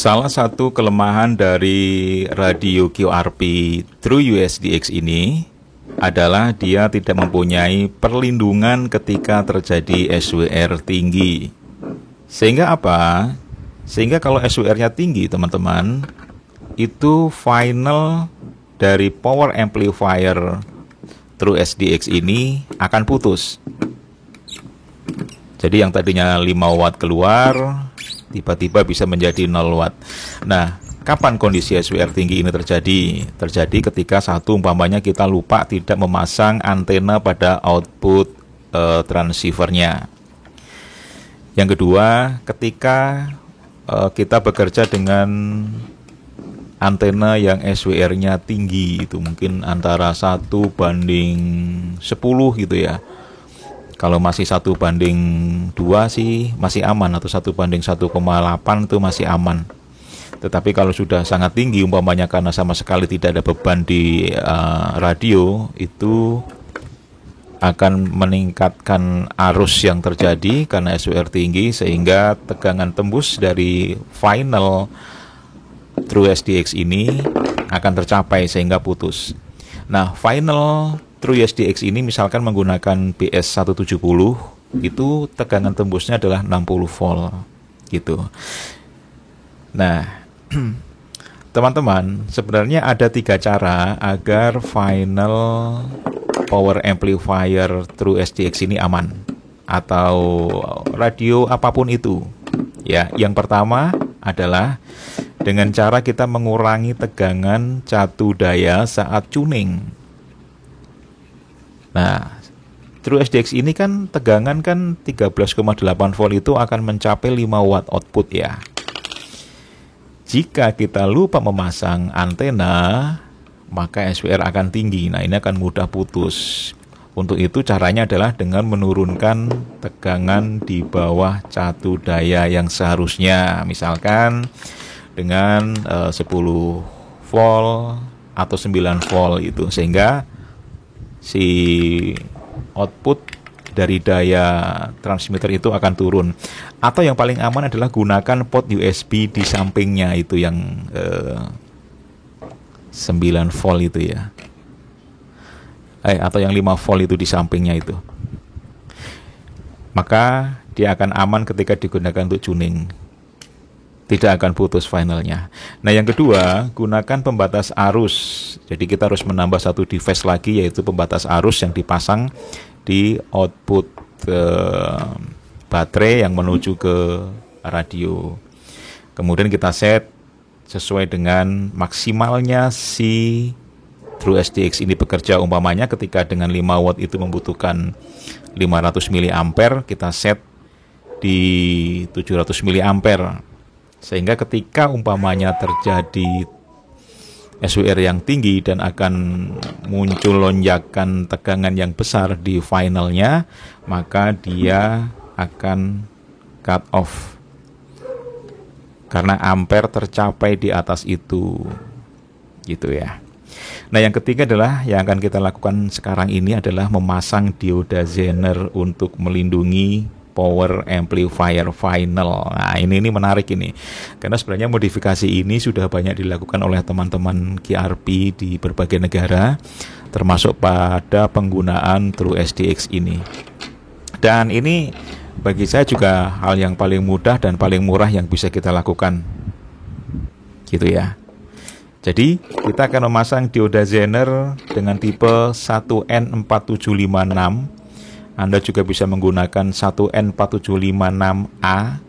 Salah satu kelemahan dari radio QRP True USDX ini adalah dia tidak mempunyai perlindungan ketika terjadi SWR tinggi. Sehingga apa? Sehingga kalau SWR-nya tinggi, teman-teman, itu final dari power amplifier True SDX ini akan putus. Jadi yang tadinya 5 watt keluar, tiba-tiba bisa menjadi 0 watt. Nah, kapan kondisi SWR tinggi ini terjadi? Terjadi ketika umpamanya kita lupa tidak memasang antena pada output transceivernya. Yang kedua, ketika kita bekerja dengan antena yang SWR-nya tinggi, itu mungkin antara 1:10 gitu ya. Kalau masih 1:2 sih masih aman, atau 1:1,8 itu masih aman. Tetapi kalau sudah sangat tinggi, umpamanya karena sama sekali tidak ada beban di radio, itu akan meningkatkan arus yang terjadi karena SWR tinggi, sehingga tegangan tembus dari final True SDX ini akan tercapai sehingga putus. Nah, final True SDX ini misalkan menggunakan BS170, itu tegangan tembusnya adalah 60 volt gitu. Nah, teman-teman, sebenarnya ada 3 cara agar final power amplifier True SDX ini aman, atau radio apapun itu. Ya, yang pertama adalah dengan cara kita mengurangi tegangan catu daya saat tuning. Nah, True SDX ini kan tegangan kan 13,8 volt itu akan mencapai 5 watt output ya. Jika kita lupa memasang antena, maka SWR akan tinggi. Nah, ini akan mudah putus. Untuk itu caranya adalah dengan menurunkan tegangan di bawah catu daya yang seharusnya. Misalkan dengan 10 volt atau 9 volt itu, sehingga si output dari daya transmitter itu akan turun. Atau yang paling aman adalah gunakan port USB di sampingnya itu yang 9 volt itu ya, atau yang 5 volt itu di sampingnya itu. Maka dia akan aman ketika digunakan untuk tuning, tidak akan putus finalnya. Nah, yang kedua, gunakan pembatas arus. Jadi kita harus menambah satu device lagi, yaitu pembatas arus yang dipasang di output baterai yang menuju ke radio. Kemudian kita set sesuai dengan maksimalnya si True SDX ini bekerja. Umpamanya ketika dengan 5 watt itu membutuhkan 500 mA, kita set di 700 mA. Sehingga ketika umpamanya terjadi SWR yang tinggi dan akan muncul lonjakan tegangan yang besar di finalnya, maka dia akan cut off karena ampere tercapai di atas itu, gitu ya. Nah, yang ketiga adalah yang akan kita lakukan sekarang ini adalah memasang dioda Zener untuk melindungi power amplifier final. Nah, ini menarik ini, karena sebenarnya modifikasi ini sudah banyak dilakukan oleh teman-teman QRP di berbagai negara, termasuk pada penggunaan True SDX ini. Dan ini bagi saya juga hal yang paling mudah dan paling murah yang bisa kita lakukan, gitu ya. Jadi kita akan memasang dioda Zener dengan tipe 1N4756. Anda juga bisa menggunakan 1N4756A,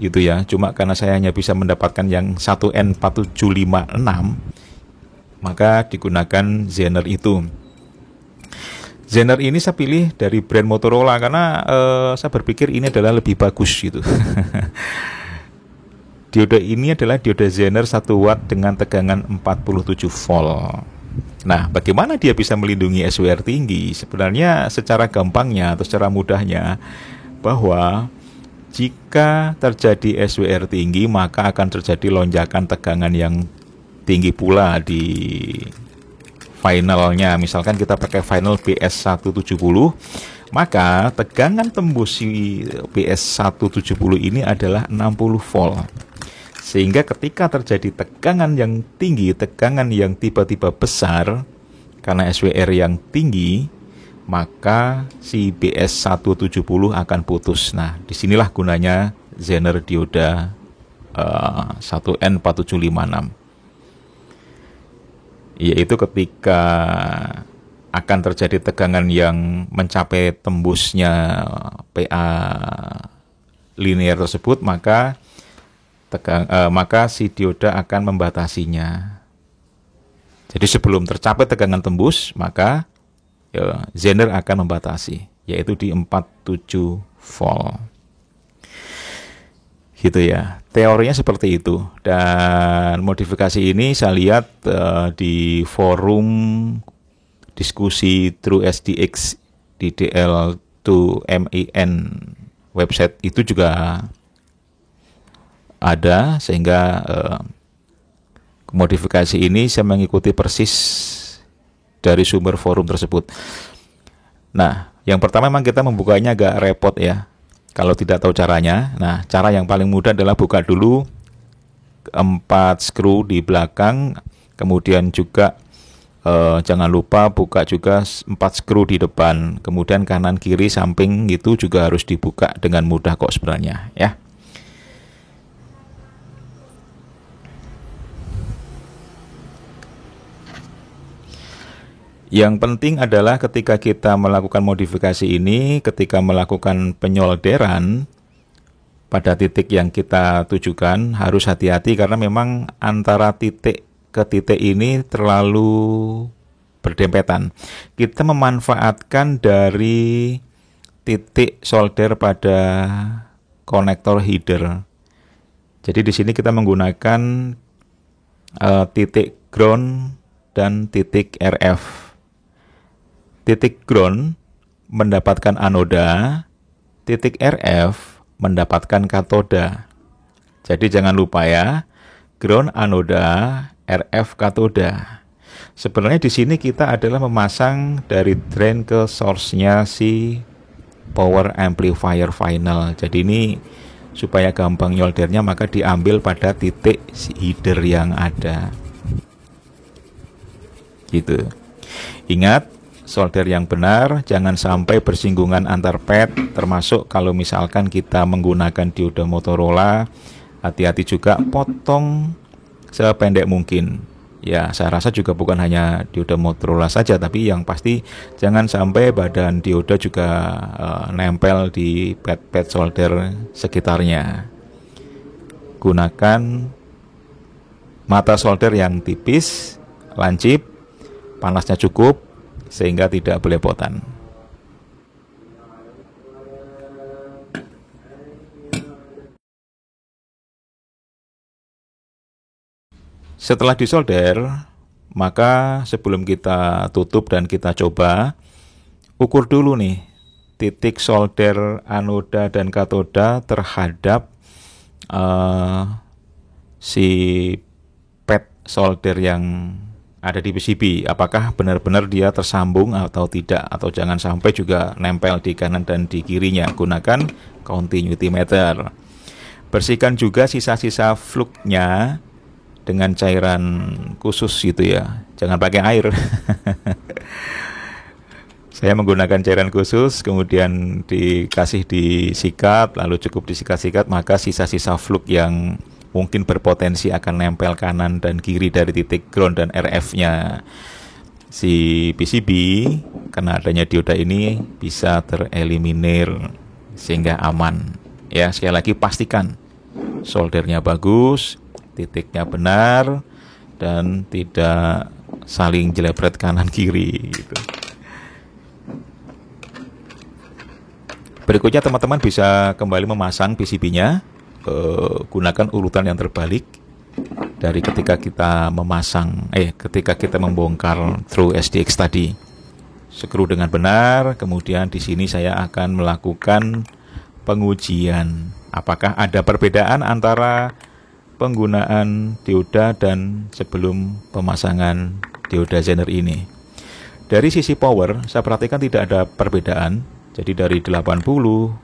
gitu ya. Cuma karena saya hanya bisa mendapatkan yang 1N4756, maka digunakan Zener itu. Zener ini saya pilih dari brand Motorola karena saya berpikir ini adalah lebih bagus gitu. Dioda ini adalah dioda Zener 1 watt dengan tegangan 47 volt. Nah, bagaimana dia bisa melindungi SWR tinggi? Sebenarnya secara gampangnya atau secara mudahnya, bahwa jika terjadi SWR tinggi, maka akan terjadi lonjakan tegangan yang tinggi pula di finalnya. Misalkan kita pakai final BS170, maka tegangan tembus si BS170 ini adalah 60 volt. Sehingga ketika terjadi tegangan yang tinggi, tegangan yang tiba-tiba besar karena SWR yang tinggi, maka si BS170 akan putus. Nah, disinilah gunanya Zener dioda 1N4756, yaitu ketika akan terjadi tegangan yang mencapai tembusnya PA linear tersebut, maka si dioda akan membatasinya. Jadi sebelum tercapai tegangan tembus, maka Zener akan membatasi, yaitu di 47 volt. Gitu ya, teorinya seperti itu. Dan modifikasi ini saya lihat di forum diskusi TrueSDX DDL2MIN website itu juga ada, sehingga modifikasi ini saya mengikuti persis dari sumber forum tersebut. Nah, yang pertama memang kita membukanya agak repot ya, kalau tidak tahu caranya. Nah, cara yang paling mudah adalah buka dulu 4 skru di belakang, kemudian juga jangan lupa buka juga 4 skru di depan, kemudian kanan kiri samping itu juga harus dibuka dengan mudah kok sebenarnya ya. Yang penting adalah ketika kita melakukan modifikasi ini, ketika melakukan penyolderan pada titik yang kita tujukan, harus hati-hati karena memang antara titik ke titik ini terlalu berdempetan. Kita memanfaatkan dari titik solder pada konektor header. Jadi di sini kita menggunakan titik ground dan titik RF. Titik ground mendapatkan anoda, titik RF mendapatkan katoda. Jadi jangan lupa ya, ground anoda, RF katoda. Sebenarnya di sini kita adalah memasang dari drain ke source-nya si power amplifier final. Jadi ini supaya gampang nyoldernya, maka diambil pada titik header yang ada. Gitu. Ingat, solder yang benar, jangan sampai bersinggungan antar pad, termasuk kalau misalkan kita menggunakan dioda Motorola, hati-hati juga potong sependek mungkin. Ya, saya rasa juga bukan hanya dioda Motorola saja, tapi yang pasti jangan sampai badan dioda juga nempel di pad-pad solder sekitarnya. Gunakan mata solder yang tipis, lancip, panasnya cukup, sehingga tidak belepotan. Setelah disolder, maka sebelum kita tutup dan kita coba, ukur dulu nih titik solder anoda dan katoda terhadap si pad solder yang ada di PCB. Apakah benar-benar dia tersambung atau tidak, atau jangan sampai juga nempel di kanan dan di kirinya. Gunakan continuity meter. Bersihkan juga sisa-sisa fluknya dengan cairan khusus gitu ya, jangan pakai air. Saya menggunakan cairan khusus, kemudian dikasih disikat, lalu cukup disikat-sikat, maka sisa-sisa fluk yang mungkin berpotensi akan nempel kanan dan kiri dari titik ground dan RF-nya si PCB, karena adanya dioda ini bisa tereliminir sehingga aman. Ya, sekali lagi pastikan soldernya bagus, titiknya benar, dan tidak saling jelebret kanan kiri gitu. Berikutnya teman-teman bisa kembali memasang PCB-nya, gunakan urutan yang terbalik dari ketika kita ketika kita membongkar TrueSDX tadi. Skru dengan benar, kemudian di sini saya akan melakukan pengujian apakah ada perbedaan antara penggunaan dioda dan sebelum pemasangan dioda Zener ini. Dari sisi power, saya perhatikan tidak ada perbedaan. Jadi dari 80,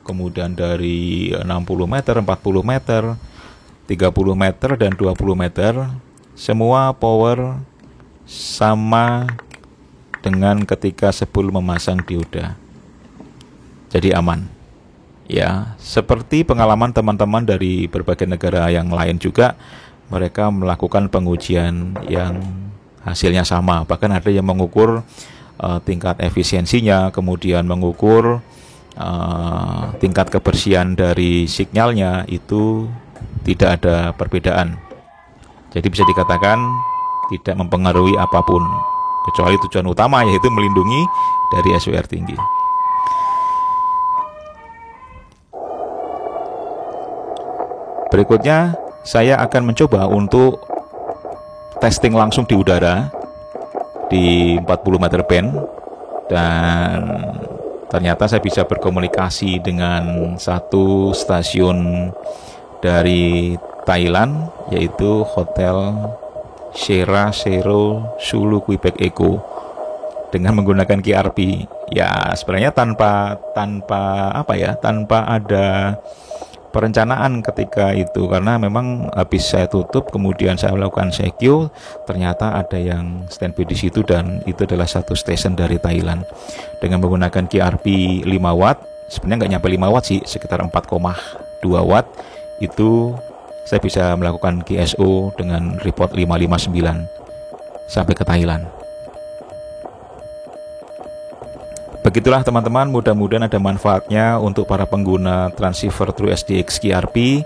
kemudian dari 60 meter, 40 meter, 30 meter dan 20 meter, semua power sama dengan ketika sebelum memasang dioda. Jadi aman. Ya, seperti pengalaman teman-teman dari berbagai negara yang lain juga, mereka melakukan pengujian yang hasilnya sama. Bahkan ada yang mengukur tingkat efisiensinya, kemudian mengukur tingkat kebersihan dari sinyalnya, itu tidak ada perbedaan. Jadi bisa dikatakan tidak mempengaruhi apapun, kecuali tujuan utama yaitu melindungi dari SWR tinggi. Berikutnya saya akan mencoba untuk testing langsung di udara di 40 meter band, dan ternyata saya bisa berkomunikasi dengan satu stasiun dari Thailand, yaitu Hotel Sierra Zero Zulu Quebec Echo, dengan menggunakan QRP. Ya, sebenarnya tanpa ada perencanaan ketika itu, karena memang habis saya tutup kemudian saya melakukan secure, ternyata ada yang standby di situ, dan itu adalah satu stasiun dari Thailand. Dengan menggunakan QRP 5 watt, sebenarnya nggak nyampe 5 watt sih, sekitar 4,2 watt, itu saya bisa melakukan QSO dengan report 559 sampai ke Thailand. Begitulah teman-teman, mudah-mudahan ada manfaatnya untuk para pengguna transceiver True SDX QRP.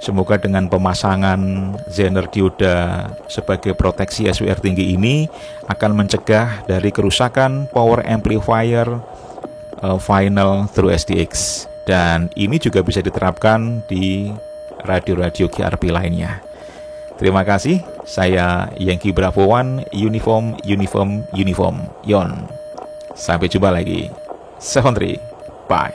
Semoga dengan pemasangan Zener dioda sebagai proteksi SWR tinggi ini akan mencegah dari kerusakan power amplifier final True SDX. Dan ini juga bisa diterapkan di radio-radio QRP lainnya. Terima kasih, saya Yankee Bravo One, Uniform Yon. Sampai jumpa lagi. 73. Bye.